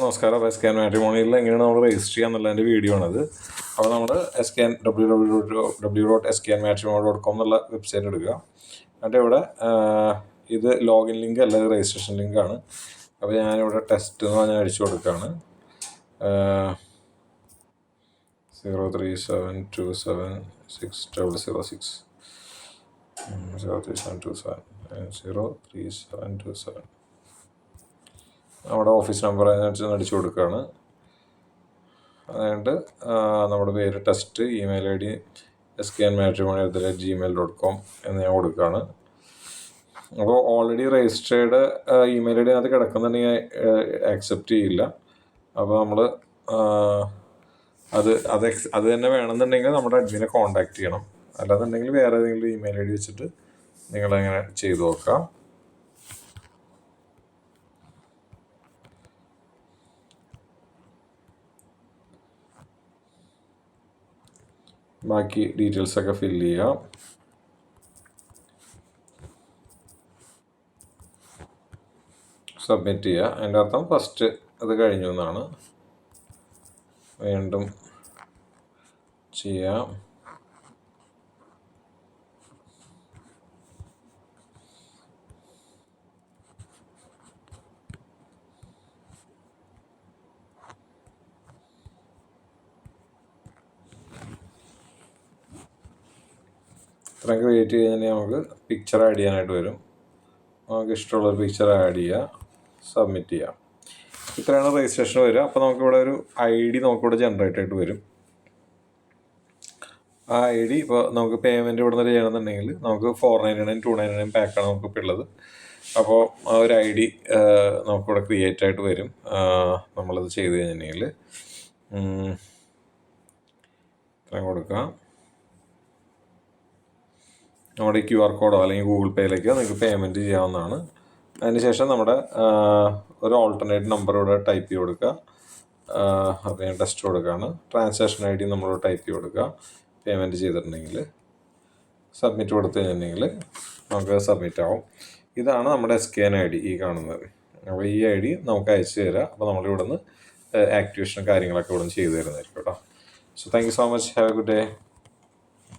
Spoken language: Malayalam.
നമസ്കാരം. അപ്പോൾ SKN മാട്രിമോണിയിൽ എങ്ങനെയാണ് നമ്മൾ രജിസ്റ്റർ ചെയ്യുക എന്നുള്ളതിൻ്റെ വീഡിയോ ആണത്. അപ്പോൾ നമ്മൾ www.sknmatrimony.com എന്നുള്ള വെബ്സൈറ്റ് എടുക്കുക. എന്നിട്ട് ഇവിടെ ഇത് ലോഗിൻ ലിങ്ക് അല്ല, രജിസ്ട്രേഷൻ ലിങ്കാണ്. അപ്പോൾ ഞാനിവിടെ ടെസ്റ്റ് എന്ന് പറഞ്ഞാൽ അടിച്ചു കൊടുക്കുകയാണ്. 037276006 03727 നമ്മുടെ ഓഫീസ് നമ്പർ അതിനനുസരിച്ച് അടിച്ചു കൊടുക്കുകയാണ്. അതുകൊണ്ട് നമ്മുടെ പേര് ടെസ്റ്റ്, ഇമെയിൽ ID sknmatrimony@gmail.com എന്ന് ഞാൻ കൊടുക്കുകയാണ്. അപ്പോൾ ഓൾറെഡി രജിസ്റ്റേർഡ് ഇമെയിൽ ID അത് കിടക്കുന്നുണ്ടെങ്കിൽ ആക്സെപ്റ്റ് ചെയ്യില്ല. അപ്പോൾ നമ്മൾ അത് തന്നെ വേണമെന്നുണ്ടെങ്കിൽ നമ്മുടെ അഡ്മിനെ കോൺടാക്റ്റ് ചെയ്യണം. അല്ലാന്നുണ്ടെങ്കിൽ വേറെ ഏതെങ്കിലും ഇമെയിൽ ID വെച്ചിട്ട് നിങ്ങളങ്ങനെ ചെയ്തു നോക്കാം. ബാക്കി ഡീറ്റെയിൽസൊക്കെ ഫില്ല് ചെയ്യാം. സബ്മിറ്റ് ചെയ്യുക. അതിൻ്റെ അർത്ഥം ഫസ്റ്റ് അത് കഴിഞ്ഞു എന്നാണ്. വീണ്ടും ചെയ്യാം. ഇത്രയും ക്രിയേറ്റ് ചെയ്ത് നമുക്ക് പിക്ചർ ആഡ് ചെയ്യാനായിട്ട് വരും. നമുക്ക് ഇഷ്ടമുള്ളൊരു പിക്ചർ ആഡ് ചെയ്യുക, സബ്മിറ്റ് ചെയ്യാം. ഇത്രയാണ് രജിസ്ട്രേഷൻ വരിക. അപ്പോൾ നമുക്കിവിടെ ഒരു ID നമുക്കിവിടെ ജനറേറ്റ് ആയിട്ട് വരും. ആ ID ഇപ്പോൾ നമുക്ക് പേയ്മെൻറ്റ് ഇവിടെ നിന്ന് ചെയ്യണമെന്നുണ്ടെങ്കിൽ നമുക്ക് 499 299 പാക്കാണ് നമുക്കിപ്പോൾ ഉള്ളത്. അപ്പോൾ ആ ഒരു ID നമുക്കിവിടെ ക്രിയേറ്റ് ആയിട്ട് വരും. നമ്മളത് ചെയ്ത് കഴിഞ്ഞിട്ടുണ്ടെങ്കിൽ ഇത്രയും കൊടുക്കാം. നമ്മുടെ QR കോഡോ അല്ലെങ്കിൽ ഗൂഗിൾ പേയിലേക്കോ നിങ്ങൾക്ക് പേയ്മെൻറ്റ് ചെയ്യാവുന്നതാണ്. അതിനുശേഷം നമ്മുടെ ഒരു ഓൾട്ടർനേറ്റ് നമ്പർ ഇവിടെ ടൈപ്പ് ചെയ്ത് കൊടുക്കുക. അപ്പോൾ ഞാൻ ടെസ്റ്റ് കൊടുക്കുകയാണ്. ട്രാൻസാക്ഷൻ ID നമ്മൾ ടൈപ്പ് ചെയ്ത് കൊടുക്കുക. പേയ്മെൻറ്റ് ചെയ്തിട്ടുണ്ടെങ്കിൽ സബ്മിറ്റ് കൊടുത്തു കഴിഞ്ഞിട്ടുണ്ടെങ്കിൽ നമുക്ക് സബ്മിറ്റ് ആവും. ഇതാണ് നമ്മുടെ SKN ID ഈ കാണുന്നത്. അപ്പോൾ ഈ ID നമുക്ക് അയച്ചു തരാം. അപ്പോൾ നമ്മളിവിടെ നിന്ന് ആക്ടിവേഷൻ കാര്യങ്ങളൊക്കെ ഇവിടെ നിന്ന് ചെയ്തു തരുന്നതായിരിക്കും കേട്ടോ. So thank you so much. Have A good day.